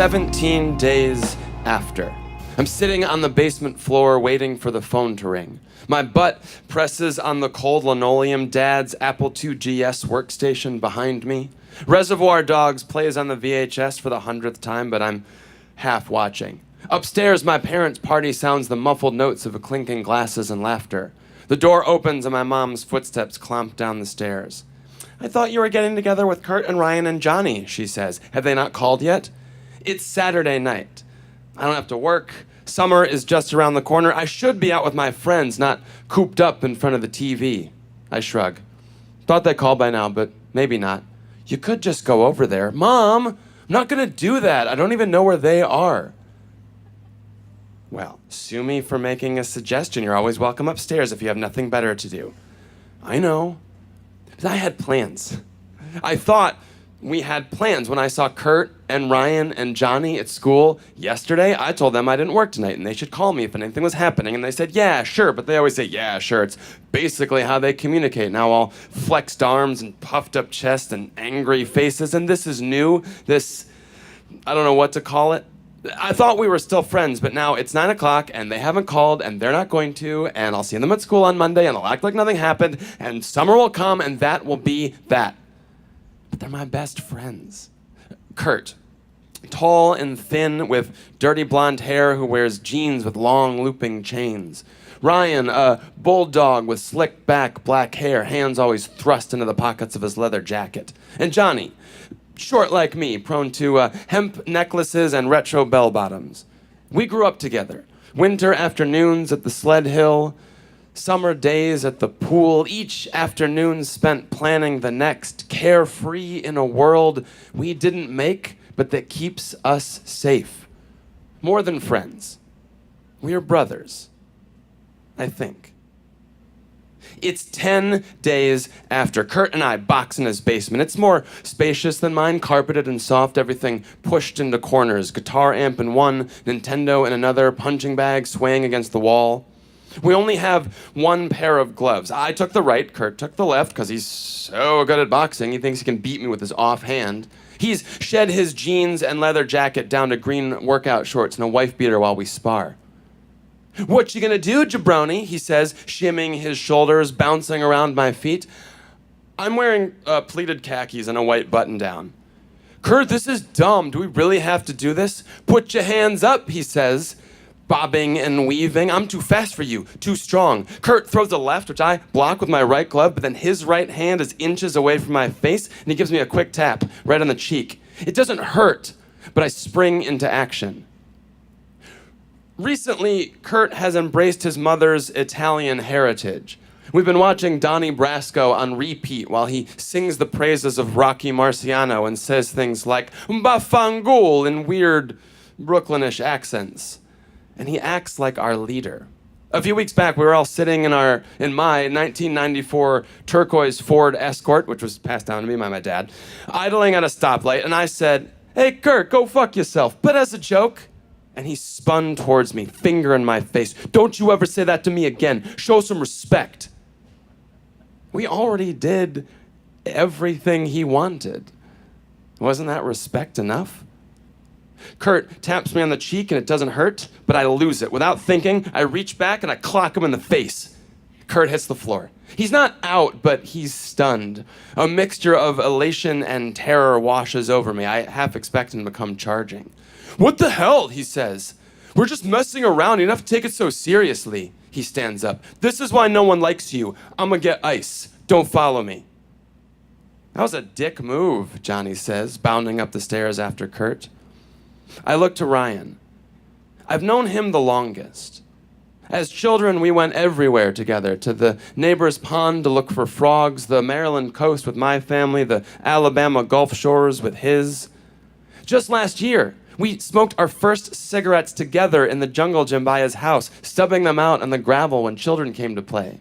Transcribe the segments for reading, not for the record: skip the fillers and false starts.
17 days after. I'm sitting on the basement floor waiting for the phone to ring. My butt presses on the cold linoleum, Dad's Apple II GS workstation behind me. Reservoir Dogs plays on the VHS for the 100th time, but I'm half watching. Upstairs, my parents' party sounds the muffled notes of clinking glasses and laughter. The door opens and my mom's footsteps clomp down the stairs. I thought you were getting together with Kurt and Ryan and Johnny, she says. Have they not called yet? It's Saturday night. I don't have to work. Summer is just around the corner. I should be out with my friends, not cooped up in front of the TV. I shrug. Thought they called by now, but maybe not. You could just go over there. Mom, I'm not gonna do that. I don't even know where they are. Well, sue me for making a suggestion. You're always welcome upstairs if you have nothing better to do. I know. But I had plans. I thought we had plans. When I saw Kurt and Ryan and Johnny at school yesterday, I told them I didn't work tonight and they should call me if anything was happening. And they said, yeah, sure. But they always say, yeah, sure. It's basically how they communicate. Now all flexed arms and puffed up chest and angry faces. And this is new. I don't know what to call it. I thought we were still friends, but now it's 9 o'clock and they haven't called and they're not going to, and I'll see them at school on Monday and they'll act like nothing happened and summer will come and that will be that. But they're my best friends. Kurt, tall and thin with dirty blonde hair who wears jeans with long looping chains. Ryan, a bulldog with slick back black hair, hands always thrust into the pockets of his leather jacket. And Johnny, short like me, prone to hemp necklaces and retro bell-bottoms. We grew up together. Winter afternoons at the sled hill, summer days at the pool, each afternoon spent planning the next, carefree in a world we didn't make, but that keeps us safe. More than friends. We are brothers, I think. It's 10 days after. Kurt and I box in his basement. It's more spacious than mine, carpeted and soft, everything pushed into corners. Guitar amp in one, Nintendo in another, punching bag swaying against the wall. We only have one pair of gloves. I took the right, Kurt took the left, because he's so good at boxing, he thinks he can beat me with his offhand. He's shed his jeans and leather jacket down to green workout shorts and a wife beater while we spar. What you gonna do, jabroni? He says, shimming his shoulders, bouncing around my feet. I'm wearing pleated khakis and a white button-down. Kurt, this is dumb. Do we really have to do this? Put your hands up, he says, bobbing and weaving. I'm too fast for you, too strong. Kurt throws a left, which I block with my right glove, but then his right hand is inches away from my face, and he gives me a quick tap right on the cheek. It doesn't hurt, but I spring into action. Recently, Kurt has embraced his mother's Italian heritage. We've been watching Donnie Brasco on repeat while he sings the praises of Rocky Marciano and says things like "Bafangul" in weird Brooklynish accents. And he acts like our leader. A few weeks back, we were all sitting in my 1994 turquoise Ford Escort, which was passed down to me by my dad, idling at a stoplight, and I said, "Hey, Kurt, go fuck yourself," but as a joke. And he spun towards me, finger in my face. "Don't you ever say that to me again. Show some respect." We already did everything he wanted. Wasn't that respect enough? Kurt taps me on the cheek and it doesn't hurt, but I lose it. Without thinking, I reach back and I clock him in the face. Kurt hits the floor. He's not out, but he's stunned. A mixture of elation and terror washes over me. I half expect him to come charging. "What the hell?" he says. "We're just messing around. You don't have to take it so seriously." He stands up. "This is why no one likes you. I'm gonna get ice. Don't follow me." That was a dick move, Johnny says, bounding up the stairs after Kurt. I look to Ryan. I've known him the longest. As children, we went everywhere together, to the neighbor's pond to look for frogs, the Maryland coast with my family, the Alabama Gulf Shores with his. Just last year, we smoked our first cigarettes together in the jungle gym by his house, stubbing them out on the gravel when children came to play.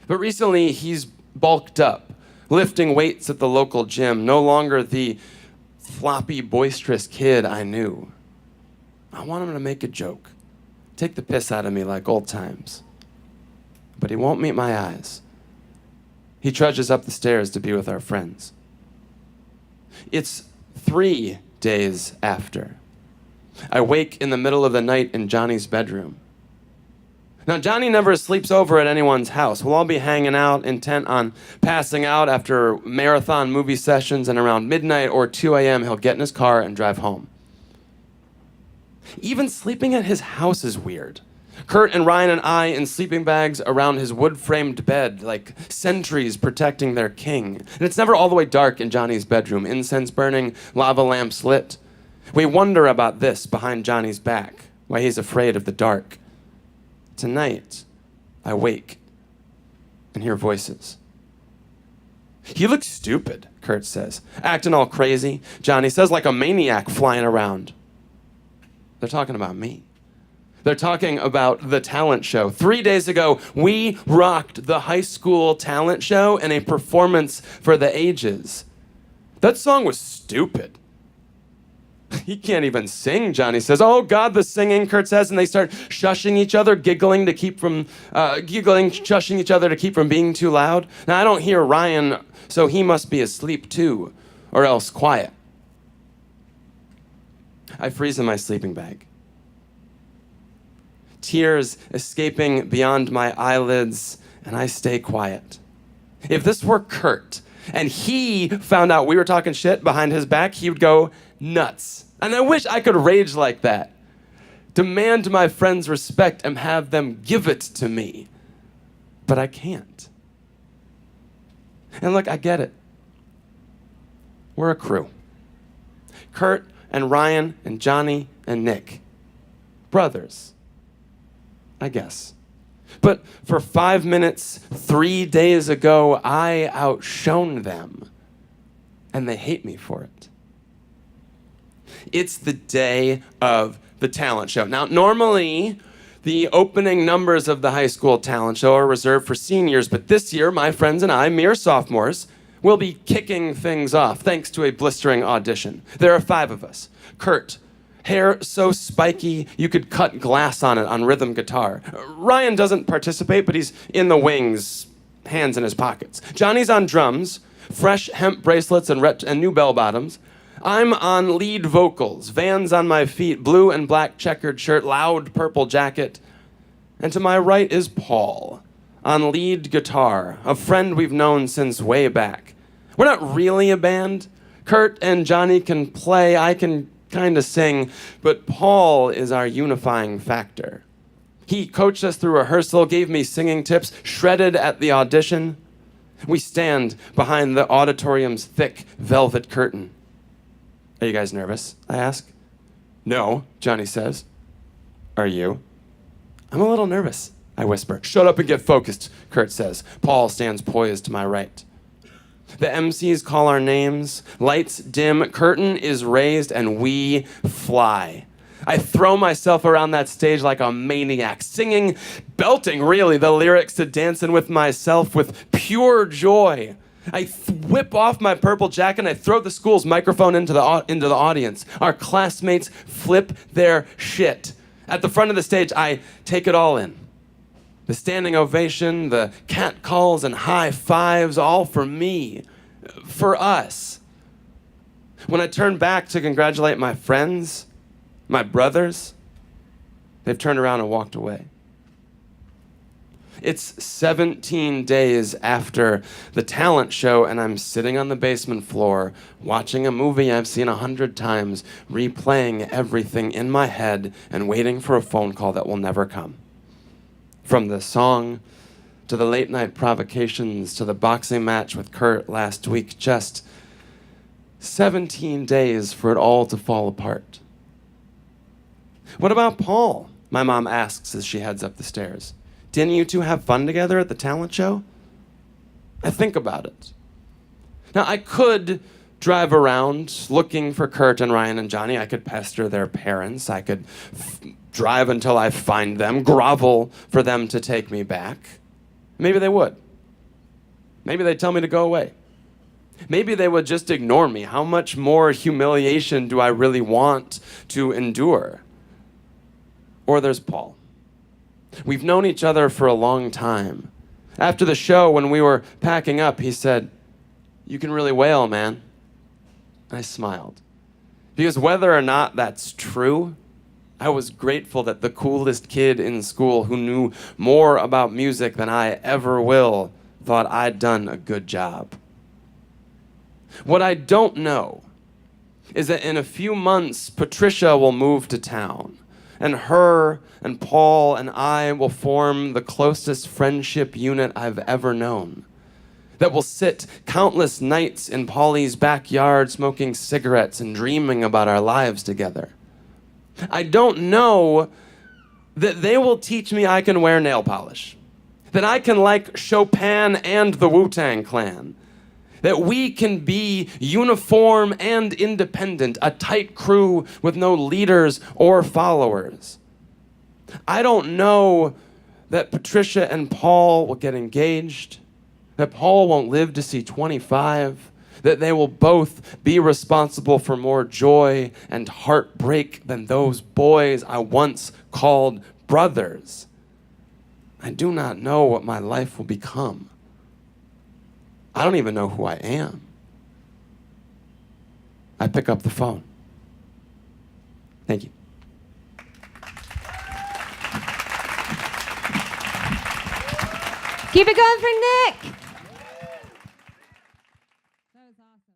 But recently, he's bulked up, lifting weights at the local gym, no longer the floppy, boisterous kid I knew. I want him to make a joke, take the piss out of me like old times. But he won't meet my eyes. He trudges up the stairs to be with our friends. It's 3 days after. I wake in the middle of the night in Johnny's bedroom. Now, Johnny never sleeps over at anyone's house. We'll all be hanging out, intent on passing out after marathon movie sessions, and around midnight or 2 a.m., he'll get in his car and drive home. Even sleeping at his house is weird. Kurt and Ryan and I in sleeping bags around his wood-framed bed, like sentries protecting their king. And it's never all the way dark in Johnny's bedroom, incense burning, lava lamps lit. We wonder about this behind Johnny's back, why he's afraid of the dark. Tonight, I wake and hear voices. "You look stupid," Kurt says, acting all crazy. Johnny says, like a maniac flying around. They're talking about me. They're talking about the talent show. 3 days ago, we rocked the high school talent show in a performance for the ages. That song was stupid. He can't even sing, Johnny says. "Oh, God, the singing," Kurt says, and they start shushing each other, shushing each other to keep from being too loud. Now, I don't hear Ryan, so he must be asleep too, or else quiet. I freeze in my sleeping bag. Tears escaping beyond my eyelids, and I stay quiet. If this were Kurt, and he found out we were talking shit behind his back, he would go nuts. And I wish I could rage like that. Demand my friends' respect and have them give it to me. But I can't. And look, I get it. We're a crew. Kurt and Ryan and Johnny and Nick. Brothers, I guess. But for 5 minutes, 3 days ago, I outshone them. And they hate me for it. It's the day of the talent show. Now, normally, the opening numbers of the high school talent show are reserved for seniors, but this year, my friends and I, mere sophomores, will be kicking things off thanks to a blistering audition. There are 5 of us. Kurt, hair so spiky you could cut glass on it on rhythm guitar. Ryan doesn't participate, but he's in the wings, hands in his pockets. Johnny's on drums, fresh hemp bracelets and new bell bottoms. I'm on lead vocals, Vans on my feet, blue and black checkered shirt, loud purple jacket. And to my right is Paul, on lead guitar, a friend we've known since way back. We're not really a band. Kurt and Johnny can play, I can kind of sing, but Paul is our unifying factor. He coached us through rehearsal, gave me singing tips, shredded at the audition. We stand behind the auditorium's thick velvet curtain. "Are you guys nervous?" I ask. "No," Johnny says. "Are you?" "I'm a little nervous," I whisper. "Shut up and get focused," Kurt says. Paul stands poised to my right. The MCs call our names, lights dim, curtain is raised, and we fly. I throw myself around that stage like a maniac, singing, belting really, the lyrics to Dancing With Myself with pure joy. I whip off my purple jacket and I throw the school's microphone into the audience. Our classmates flip their shit. At the front of the stage, I take it all in. The standing ovation, the cat calls and high fives, all for me, for us. When I turn back to congratulate my friends, my brothers, they've turned around and walked away. It's 17 days after the talent show, and I'm sitting on the basement floor watching a movie I've seen 100 times, replaying everything in my head and waiting for a phone call that will never come. From the song to the late night provocations to the boxing match with Kurt last week, just 17 days for it all to fall apart. "What about Paul?" my mom asks as she heads up the stairs. "Didn't you two have fun together at the talent show?" I think about it. Now, I could drive around looking for Kurt and Ryan and Johnny. I could pester their parents. I could drive until I find them, grovel for them to take me back. Maybe they would. Maybe they'd tell me to go away. Maybe they would just ignore me. How much more humiliation do I really want to endure? Or there's Paul. We've known each other for a long time. After the show, when we were packing up, he said, "You can really wail, man." I smiled. Because whether or not that's true, I was grateful that the coolest kid in school who knew more about music than I ever will thought I'd done a good job. What I don't know is that in a few months, Patricia will move to town, and her and Paul and I will form the closest friendship unit I've ever known. That will sit countless nights in Paulie's backyard smoking cigarettes and dreaming about our lives together. I don't know that they will teach me I can wear nail polish, that I can like Chopin and the Wu-Tang Clan, that we can be uniform and independent, a tight crew with no leaders or followers. I don't know that Patricia and Paul will get engaged, that Paul won't live to see 25, that they will both be responsible for more joy and heartbreak than those boys I once called brothers. I do not know what my life will become. I don't even know who I am. I pick up the phone. Thank you. Keep it going for Nick.